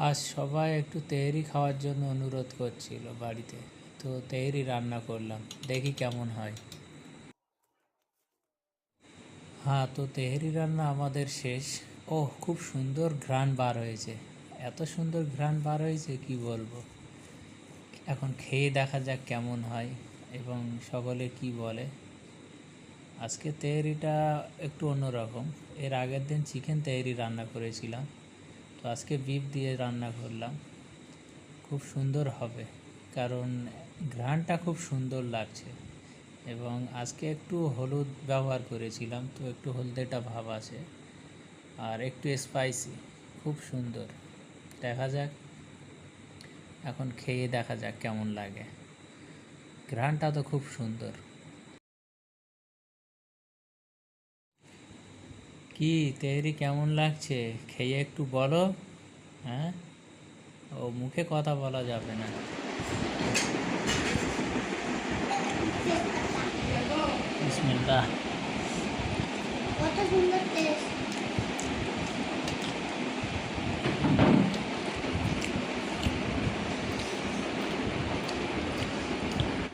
আজ সবাই একটু তেহরি খাওয়ার জন্য অনুরোধ করছিল বাড়িতে, তো তেহরি রান্না করলাম, দেখি কেমন হয়। হ্যাঁ, তো তেহরি রান্না আমাদের শেষ। ওহ, খুব সুন্দর ঘ্রাণ বার হয়েছে। এত সুন্দর ঘ্রাণ বার হয়েছে কি বলবো। এখন খেয়ে দেখা যাক কেমন হয় এবং সকলে কি বলে। আজকে তেহরিটা একটু অন্যরকম। এর আগের দিন চিকেন তেহরি রান্না করেছিলাম, তো আজকে বিফ দিয়ে রান্না করলাম। খুব সুন্দর হবে, কারণ ঘ্রাণটা খুব সুন্দর লাগছে। এবং আজকে একটু হলুদ ব্যবহার করেছিলাম, তো একটু হলদেটা ভাব আছে আর একটু স্পাইসি। খুব সুন্দর। দেখা যাক, এখন খেয়ে দেখা যাক কেমন লাগে। ঘ্রাণটা তো খুব সুন্দর। কি তেহরি কেমন লাগছে খেয়ে একটু বলো। হ্যাঁ, ও মুখে কথা বলা যাবে না। বিসমিল্লাহ। কত সুন্দর টেস্ট।